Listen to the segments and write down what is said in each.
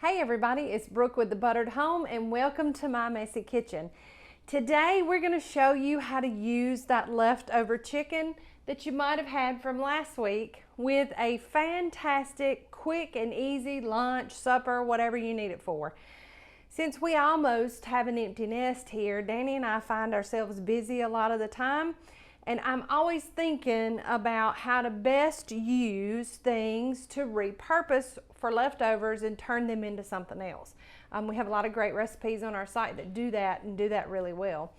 Hey everybody, it's Brooke with The Buttered Home and welcome to my messy kitchen. Today we're going to show you how to use that leftover chicken that you might have had from last week with a fantastic, quick and easy lunch, supper, whatever you need it for. Since we almost have an empty nest here, Danny and I find ourselves busy a lot of the time, and I'm always thinking about how to best use things to repurpose for leftovers and turn them into something else. We have a lot of great recipes on our site that do that and do that really well.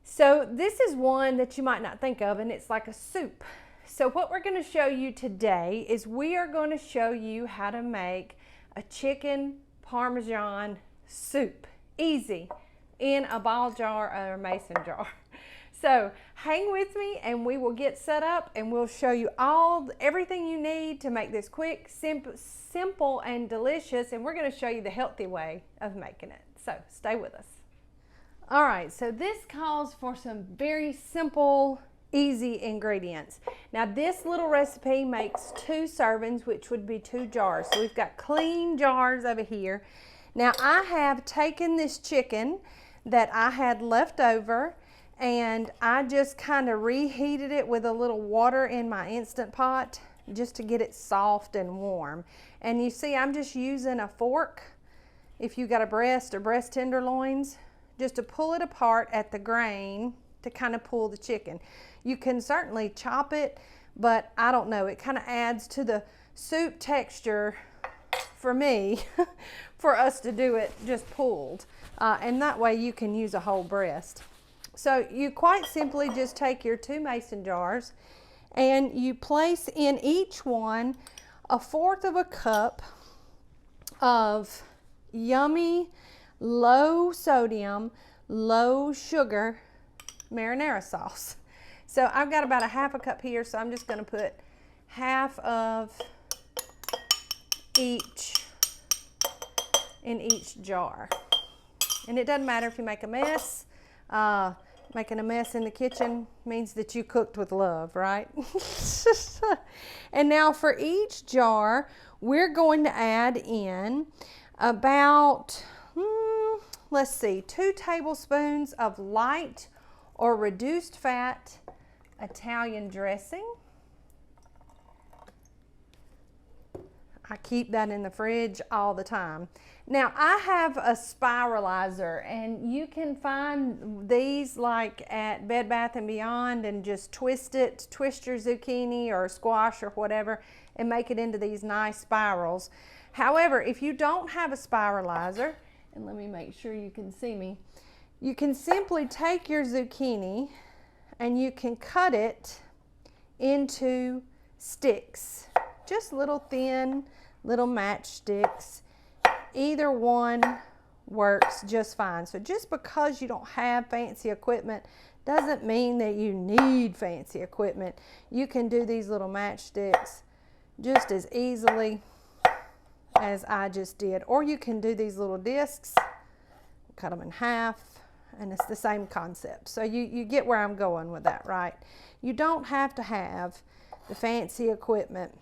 So this is one that you might not think of, and it's like a soup. So what we're going to show you today is we are going to show you how to make a chicken Parmesan soup. Easy, in a ball jar or a mason jar. So hang with me and we will get set up and we'll show you everything you need to make this quick, simple and delicious, and we're going to show you the healthy way of making it. So stay with us. All right, so this calls for some very simple, easy ingredients. Now this little recipe makes 2 servings, which would be 2 jars. So we've got clean jars over here. Now I have taken this chicken that I had left over, and I just kind of reheated it with a little water in my Instant Pot just to get it soft and warm. And you see, I'm just using a fork, if you got a breast or breast tenderloins, just to pull it apart at the grain to kind of pull the chicken. You can certainly chop it, but I don't know, it kind of adds to the soup texture for me for us to do it just pulled. And that way you can use a whole breast. So you quite simply just take your 2 mason jars and you place in each one 1/4 cup of yummy, low sodium, low sugar marinara sauce. So I've got about 1/2 cup here, so I'm just going to put half of each in each jar. And it doesn't matter if you make a mess. Making a mess in the kitchen means that you cooked with love, right? And now for each jar, we're going to add in about, let's see, 2 tablespoons of light or reduced fat Italian dressing. I keep that in the fridge all the time. Now I have a spiralizer, and you can find these like at Bed Bath & Beyond and just twist your zucchini or squash or whatever and make it into these nice spirals. However, if you don't have a spiralizer, and let me make sure you can see me, you can simply take your zucchini and you can cut it into sticks, just little thin little matchsticks. Either one works just fine. So just because you don't have fancy equipment doesn't mean that you need fancy equipment. You can do these little matchsticks just as easily as I just did. Or you can do these little discs, cut them in half, and it's the same concept. So you get where I'm going with that, right? You don't have to have the fancy equipment.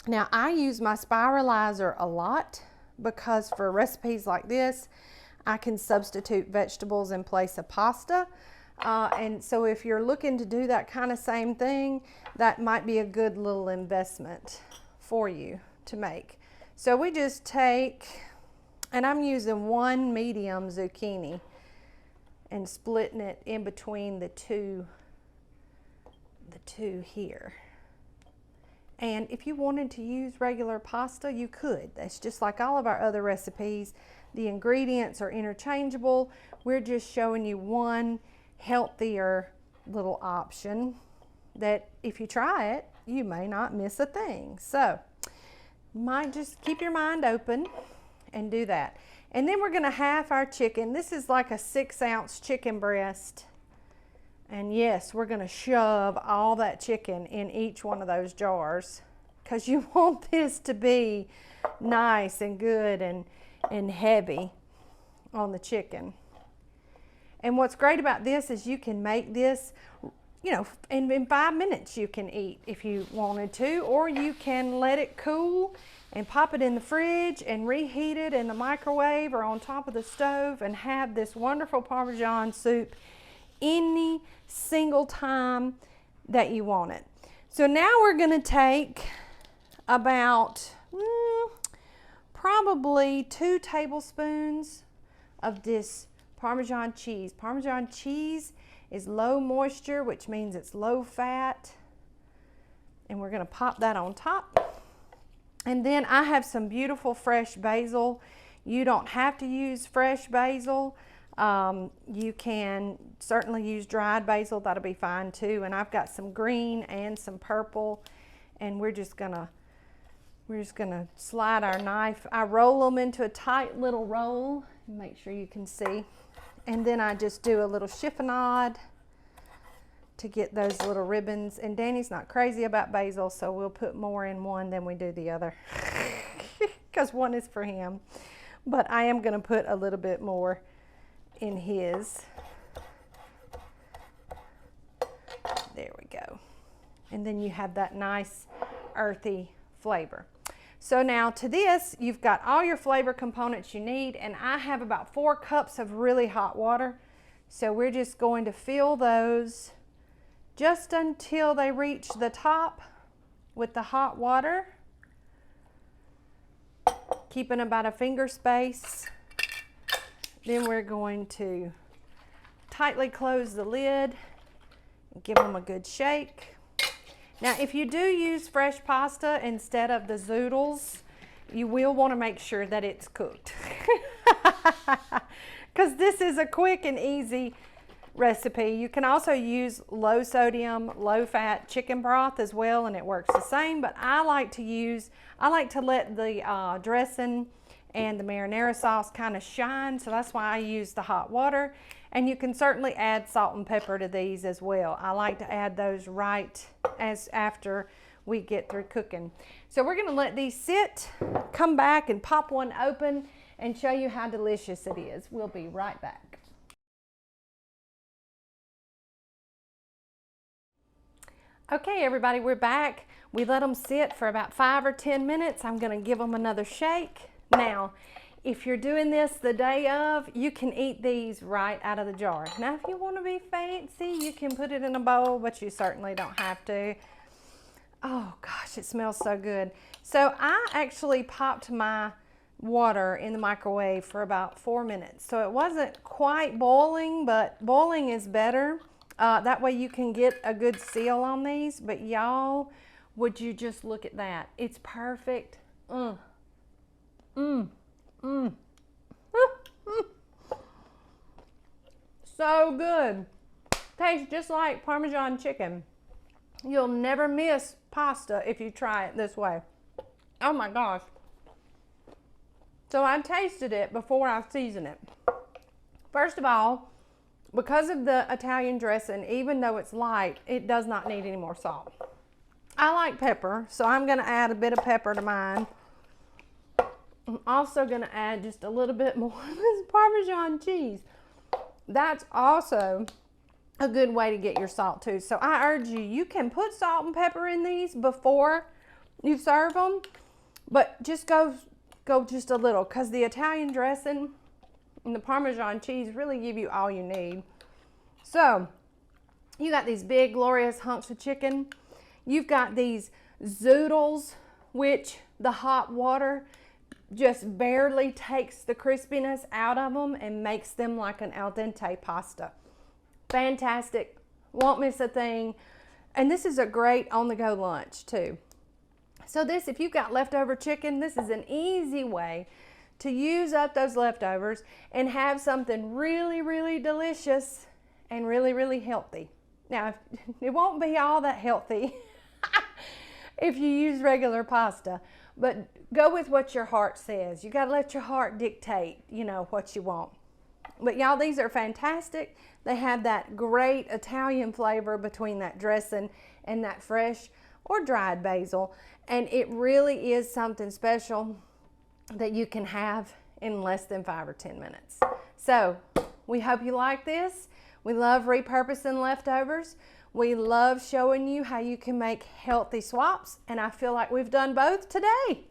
Now I use my spiralizer a lot because for recipes like this, I can substitute vegetables in place of pasta. And so if you're looking to do that kind of same thing, that might be a good little investment for you to make. So we just take, and I'm using 1 medium zucchini and splitting it in between the two here. And if you wanted to use regular pasta, you could. That's just like all of our other recipes. The ingredients are interchangeable. We're just showing you one healthier little option that if you try it, you may not miss a thing. So you might just keep your mind open and do that. And then we're going to half our chicken. This is like a 6-ounce chicken breast. And yes, we're going to shove all that chicken in each one of those jars because you want this to be nice and good and heavy on the chicken. And what's great about this is you can make this, you know, in 5 minutes you can eat if you wanted to, or you can let it cool and pop it in the fridge and reheat it in the microwave or on top of the stove and have this wonderful Parmesan soup any single time that you want it. So now we're going to take about probably 2 tablespoons of this Parmesan cheese. Parmesan cheese is low moisture, which means it's low fat. And we're going to pop that on top. And then I have some beautiful fresh basil. You don't have to use fresh basil. You can certainly use dried basil. That'll be fine too. And I've got some green and some purple. And we're just gonna slide our knife. I roll them into a tight little roll. Make sure you can see. And then I just do a little chiffonade to get those little ribbons. And Danny's not crazy about basil, so we'll put more in one than we do the other because one is for him. But I am going to put a little bit more in his. There we go. And then you have that nice earthy flavor. So now to this, you've got all your flavor components you need, and I have about 4 cups of really hot water. So we're just going to fill those just until they reach the top with the hot water, keeping about a finger space. Then we're going to tightly close the lid and give them a good shake. Now, if you do use fresh pasta instead of the zoodles, you will want to make sure that it's cooked. Because this is a quick and easy recipe. You can also use low sodium, low fat chicken broth as well, and it works the same. But I like to let the dressing and the marinara sauce kind of shine, so that's why I use the hot water. And you can certainly add salt and pepper to these as well. I like to add those right as after we get through cooking. So we're going to let these sit, come back and pop one open and show you how delicious it is. We'll be right back. Okay, everybody, we're back. We let them sit for about 5 or 10 minutes. I'm going to give them another shake. Now, if you're doing this the day of, you can eat these right out of the jar. Now, if you want to be fancy, you can put it in a bowl, but you certainly don't have to. Oh gosh, it smells so good. So I actually popped my water in the microwave for about 4 minutes. So it wasn't quite boiling, but boiling is better. That way you can get a good seal on these. But y'all, would you just look at that? It's perfect. So good. Tastes just like Parmesan chicken. You'll never miss pasta if you try it this way. Oh my gosh. So I tasted it before I seasoned it. First of all, because of the Italian dressing, even though it's light, it does not need any more salt. I like pepper, so I'm going to add a bit of pepper to mine. I'm also going to add just a little bit more of this Parmesan cheese. That's also a good way to get your salt too. So I urge you, you can put salt and pepper in these before you serve them, but just go just a little, because the Italian dressing and the Parmesan cheese really give you all you need. So you got these big glorious hunks of chicken. You've got these zoodles, which the hot water just barely takes the crispiness out of them and makes them like an al dente pasta. Fantastic, won't miss a thing. And this is a great on-the-go lunch too. So this, if you've got leftover chicken, this is an easy way to use up those leftovers and have something really, really delicious and really, really healthy. Now, it won't be all that healthy if you use regular pasta, but go with what your heart says. You got to let your heart dictate, you know, what you want. But y'all, these are fantastic. They have that great Italian flavor between that dressing and that fresh or dried basil. And it really is something special that you can have in less than 5 or 10 minutes. So we hope you like this. We love repurposing leftovers. We love showing you how you can make healthy swaps, and I feel like we've done both today.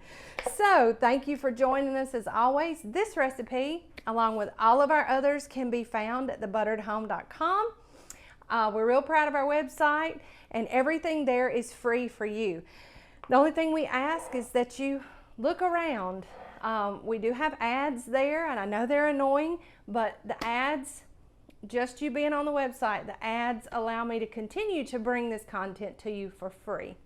So thank you for joining us as always. This recipe, along with all of our others, can be found at thebutteredhome.com. We're real proud of our website, and everything there is free for you. The only thing we ask is that you look around. We do have ads there, and I know they're annoying, but the ads, just you being on the website, the ads allow me to continue to bring this content to you for free.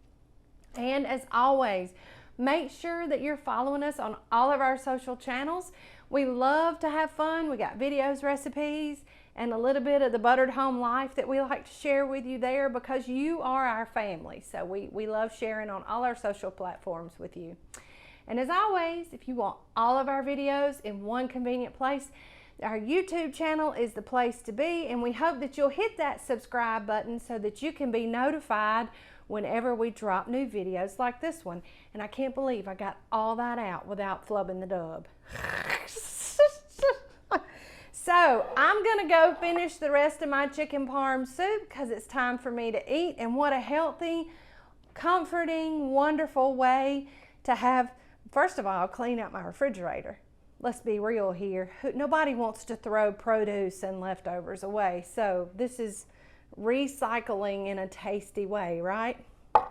And as always, make sure that you're following us on all of our social channels. We love to have fun. We got videos, recipes, and a little bit of the buttered home life that we like to share with you there, because you are our family. So we love sharing on all our social platforms with you. And as always, if you want all of our videos in one convenient place, our YouTube channel is the place to be, and we hope that you'll hit that subscribe button so that you can be notified whenever we drop new videos like this one. And I can't believe I got all that out without flubbing the dub. So I'm gonna go finish the rest of my chicken parm soup because it's time for me to eat. And what a healthy, comforting, wonderful way to have. First of all, clean out my refrigerator. Let's be real here. Nobody wants to throw produce and leftovers away. So this is recycling in a tasty way, right?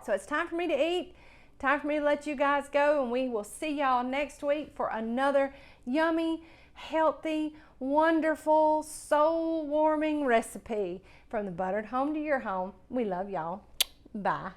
So it's time for me to eat. Time for me to let you guys go, and we will see y'all next week for another yummy, healthy, wonderful, soul-warming recipe from the buttered home to your home. We love y'all. Bye.